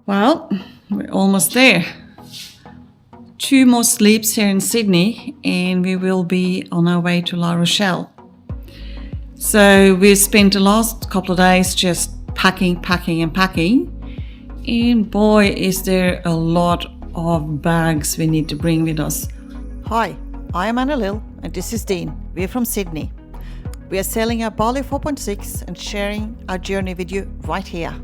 Well, we're almost there. 2 more sleeps here in Sydney and we will be on our way to La Rochelle. So we spent the last couple of days just packing. And boy, is there a lot of bags we need to bring with us. Hi, I am Anne-Lill and this is Dean. We're from Sydney. We are sailing our Bali 4.6 and sharing our journey with you right here.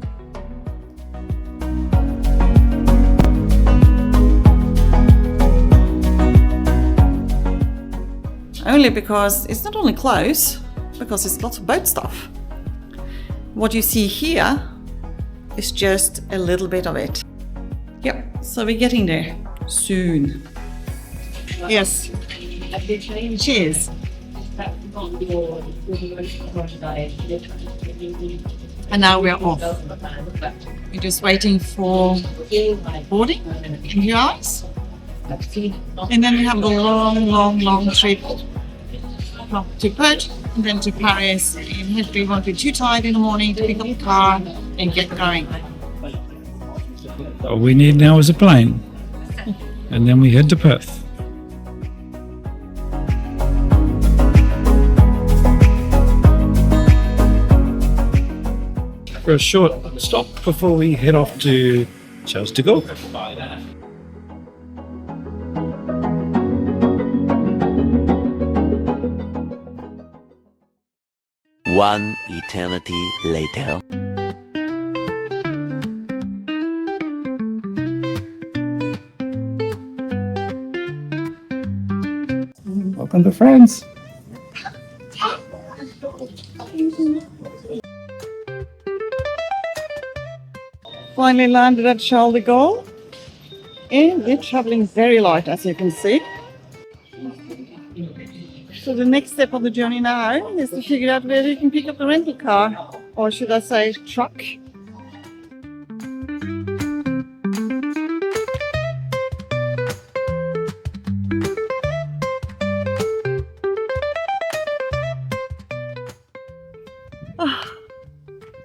Only because it's not only clothes, because it's lots of boat stuff. What you see here is just a little bit of it. Yep, so we're getting there soon. Yes. Cheers. And now we're off. We're just waiting for boarding in a few hours. And then we have a long trip to Perth and then to Paris. And hopefully we won't be too tired in the morning to pick up the car and get going. All we need now is a plane. And then we head to Perth. For a short stop before we head off to Charles de Gaulle. One eternity later. Welcome to France. Finally landed at Charles de Gaulle and we're traveling very light, as you can see. So the next step of the journey now is to figure out where we can pick up the rental car, or should I say truck.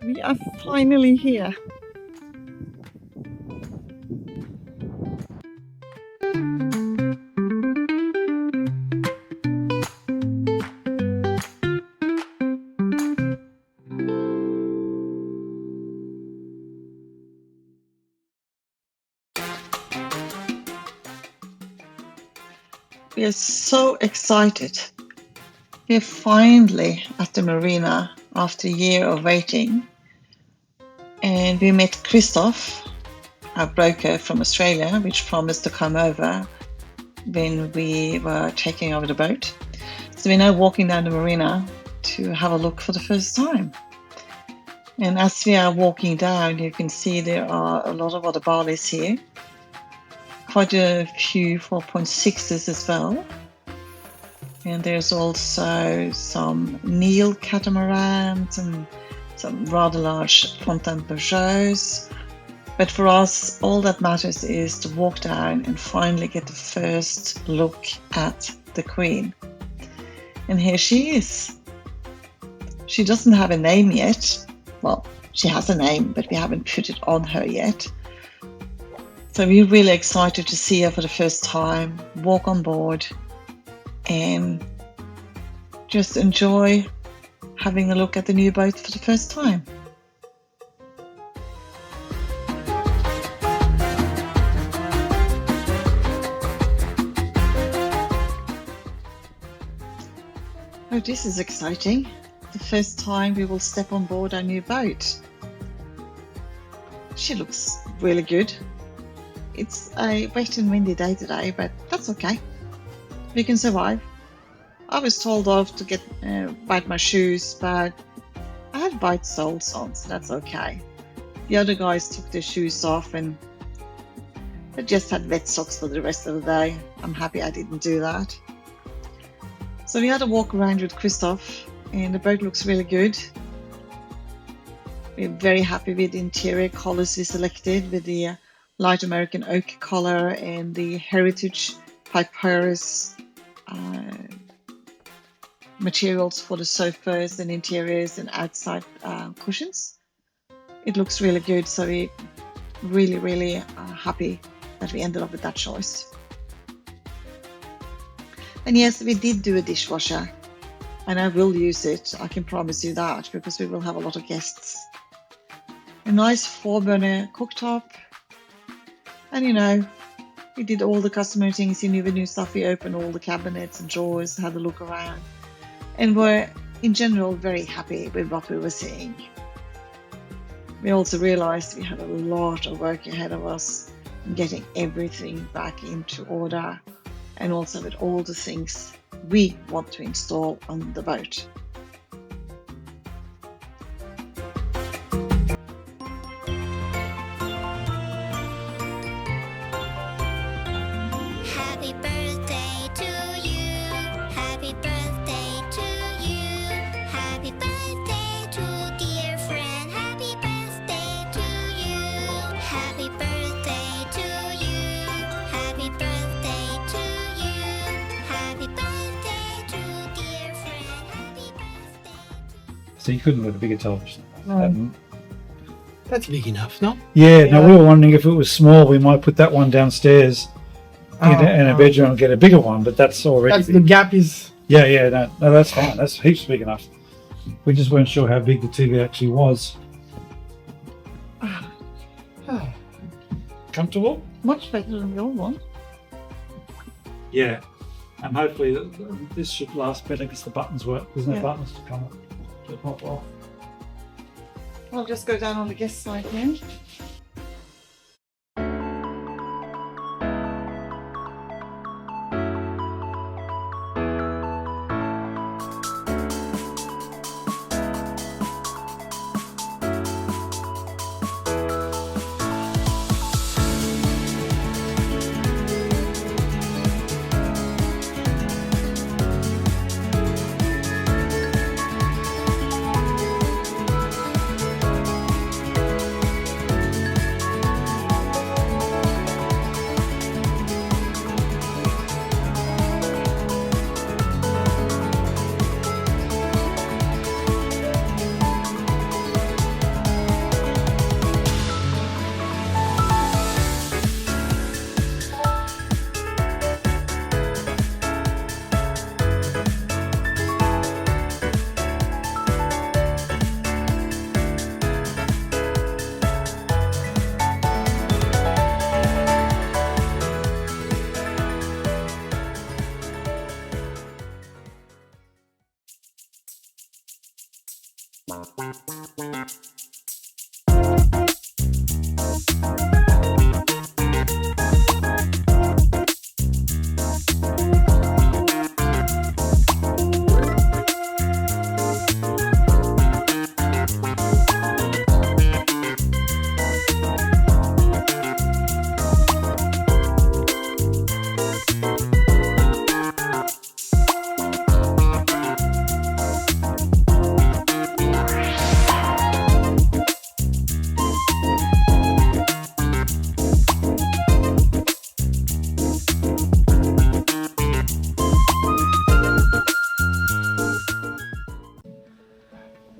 We are finally here. We are so excited. We're finally at the marina after a year of waiting. And we met Christoph, our broker from Australia, which promised to come over when we were taking over the boat. So we're now walking down the marina to have a look for the first time. And as we are walking down, you can see there are a lot of other Balis here. Quite a few 4.6s as well. And there's also some Anne-Lill catamarans and some rather large Fontaine-Pageaus. But for us, all that matters is to walk down and finally get the first look at the Queen. And here she is. She doesn't have a name yet. Well, she has a name, but we haven't put it on her yet. So we're really excited to see her for the first time, walk on board, and just enjoy having a look at the new boat for the first time. Oh, this is exciting. The first time we will step on board our new boat. She looks really good. It's a wet and windy day today, but that's okay. We can survive. I was told off to get bite my shoes, but I had bite soles on, so that's okay. The other guys took their shoes off and they just had wet socks for the rest of the day. I'm happy I didn't do that. So we had a walk around with Christoph and the boat looks really good. We're very happy with the interior colours we selected, with the light American oak color and the heritage papyrus materials for the sofas and interiors and outside cushions. It looks really good, so we're really, really happy that we ended up with that choice. And yes, we did do a dishwasher, and I will use it. I can promise you that, because we will have a lot of guests. A nice 4-burner cooktop, and we did all the customary things. You knew the new stuff. We opened all the cabinets and drawers, had a look around, and were in general very happy with what we were seeing. We also realized we had a lot of work ahead of us in getting everything back into order, and also with all the things we want to install on the boat. Happy birthday to you. Happy birthday to you. Happy birthday to dear friend. Happy birthday to you. Happy birthday to you. Happy birthday to you. Happy birthday to dear friend. Happy birthday. So you couldn't have a bigger television. No. That's big enough, no? Yeah, no, we were wondering if it was small, we might put that one downstairs in a bedroom and get a bigger one, but that's already That's big. the gap is. Yeah, no, that's fine. That's heaps big enough. We just weren't sure how big the TV actually was. Comfortable? Much better than the old one. Yeah. And hopefully this should last better because the buttons work. There's no Yeah. buttons to come up. To pop off. I'll just go down on the guest side here.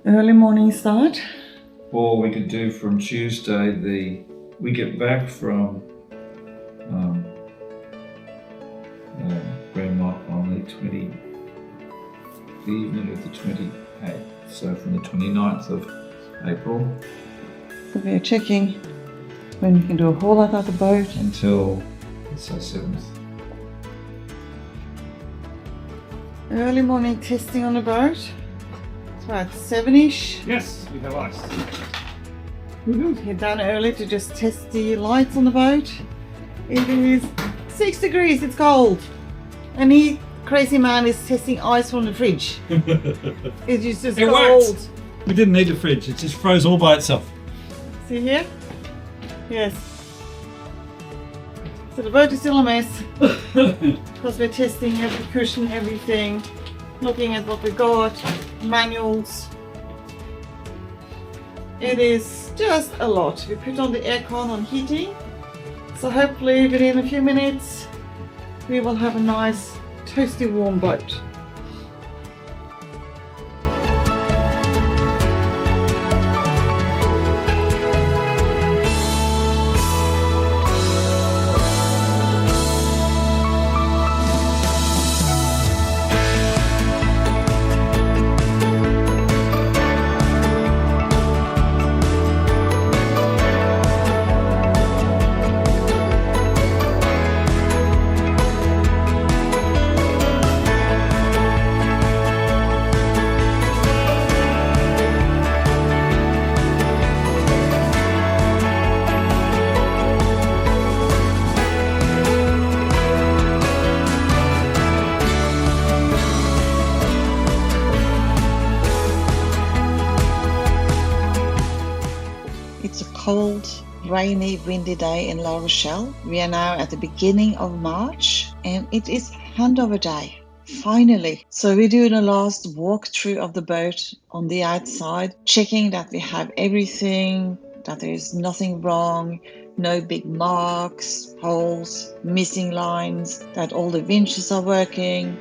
Early morning start. Or we could do from Tuesday, we get back from Grandma on the evening of the 28th, so from the 29th of April So we are checking when we can do a haul out of the boat. until, let's say, 7th. Early morning testing on the boat. It's about 7ish. Yes, we have ice. Head down early to just test the lights on the boat. It is 6 degrees, it's cold. And he, crazy man, is testing ice from the fridge. It is just It cold. worked. We didn't need a fridge, it just froze all by itself. See here? Yes. So the boat is still a mess. Because we're testing every cushion, everything. Looking at what we got, manuals. It is just a lot. We put on the aircon on heating. So hopefully within a few minutes we will have a nice toasty warm boat. cold, rainy, windy day in La Rochelle. We are now at the beginning of March and it is handover day. Finally. So we're doing a last walkthrough of the boat on the outside, checking that we have everything, that there is nothing wrong, no big marks, holes, missing lines, that all the winches are working,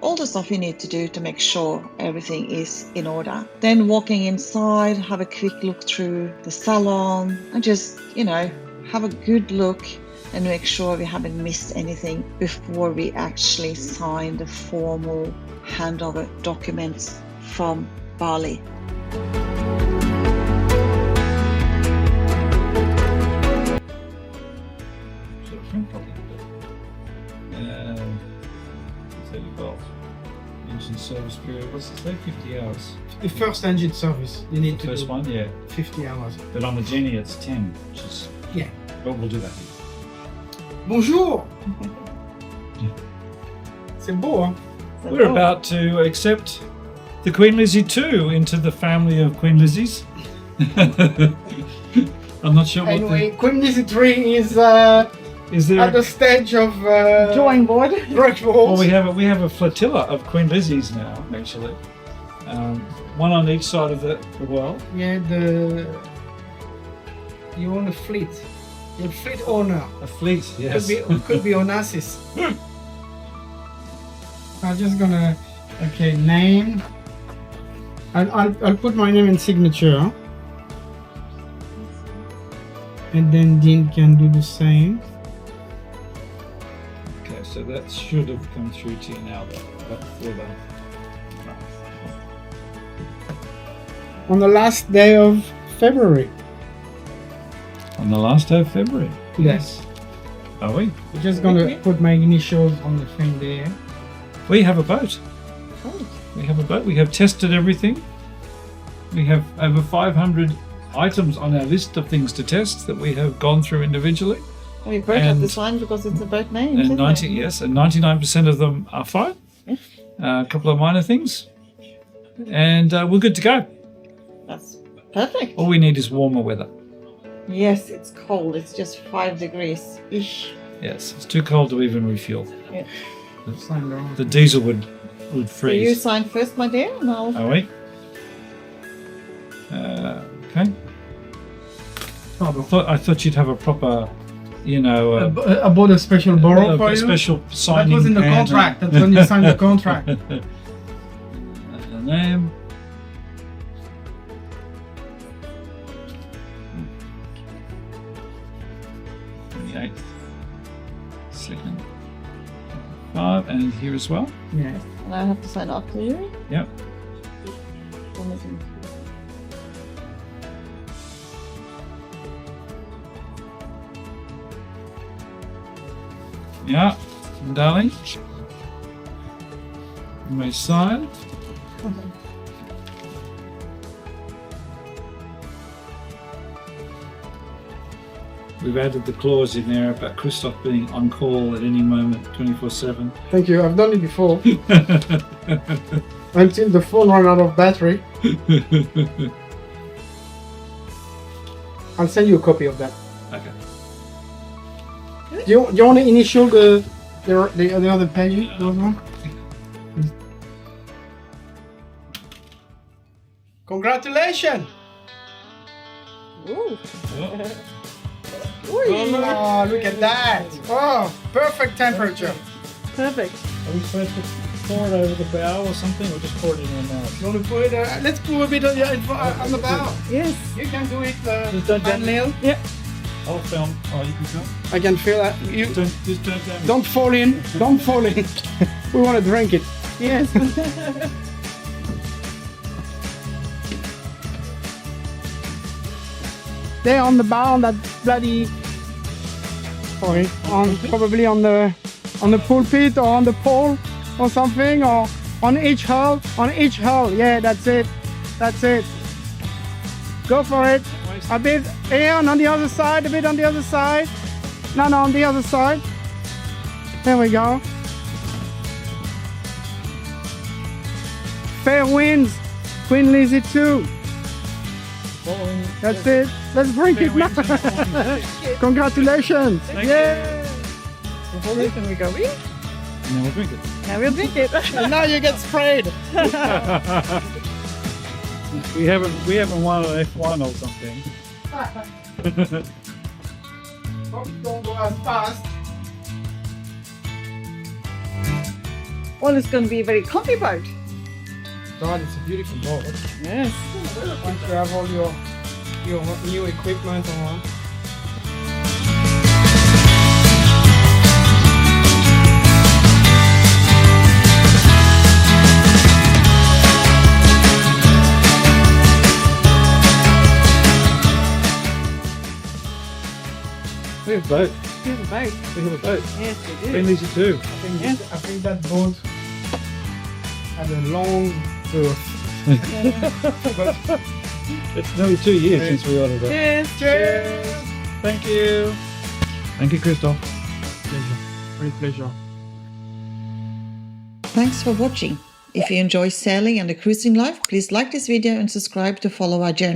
all the stuff you need to do to make sure everything is in order. Then walking inside, have a quick look through the salon and just, have a good look and make sure we haven't missed anything before we actually sign the formal handover documents from Bali. Engine service period, what's it say? 50 hours. The first engine service, you need to First do one, yeah. 50 hours. But on the Genie it's 10, which is... Yeah. But we'll do that. Bonjour! C'est beau, hein? We're about to accept the Queen Lizzy 2 into the family of Queen Lizzys. I'm not sure what Anyway, Queen Lizzy 3 is there at the stage of Drawing board. Well, we have a flotilla of Queen Lizzys now, actually. One on each side of the world. Yeah, you own a fleet. You're a fleet owner. A fleet, yes. Could be Onassis. I'm just gonna name. I'll put my name and signature, and then Dean can do the same. Okay, so that should have come through to you now, but before that. On the last day of February. On the last day of February? Yes. Are we? I'm just gonna put my initials on the thing there. We have a boat. We have a boat. We have tested everything. We have over 500 items on our list of things to test that we have gone through individually. We both have the sign because it's a boat name. And 99% of them are fine. Yeah. A couple of minor things. And we're good to go. That's perfect. All we need is warmer weather. Yes, it's cold. It's just 5 degrees-ish. Yes, it's too cold to even refuel. Yeah. The diesel would So you freeze. sign first, my dear, and I'll... Are we? Okay. I thought you'd have a proper, I bought a special borrow for a you. special signing. That was in the pen. contract. That's when you signed the contract. The name. Second, 5, and here as well. Yeah. And I have to sign after you. Yep. Yeah, darling. You may sign. We've added the clause in there about Christoph being on call at any moment, 24/7. Thank you. I've done it before. Until the phone ran out of battery. I'll send you a copy of that. Okay. Do you want to initial the other page? Those one? Congratulations! Ooh. Oh, look at that! Oh, perfect temperature. Perfect. Are we supposed to pour it over the bow or something, or just pour it in your mouth? You want to put it? Let's pour a bit on the bow. Yes. You can do it, Just don't damage Anne-Lill. Yeah. I'll film. Oh, you can film? I can feel that. You Just don't damage. don't fall in. Don't fall in. We want to drink it. Yes. There on the bow, on that bloody. Sorry, probably on the pulpit or on the pole or something, or on each hull. On each hull. Yeah, that's it. That's it. Go for it. A bit here and on the other side. A bit on the other side. No, on the other side. There we go. Fair winds. Queen Lizzy 2. following. That's it. Let's drink it now. Congratulations. Thank Yeah. Before we go in, And then we'll drink it. now we'll drink it. And now you get sprayed. We haven't won an F1 or something. Don't go as fast. Well, it's going to be a very comfy boat. God, it's a beautiful boat. Yes. Once you have all your new equipment on. We have a boat. We have a boat. We have a boat. Yes, we do. Queen Lizzy too. I think that boat had a long berth. It's nearly 2 years since we ordered it. Cheers. Cheers. Thank you. Thank you, Christoph. Pleasure. Great pleasure. Thanks for watching. If you enjoy sailing and the cruising life, please like this video and subscribe to follow our journey.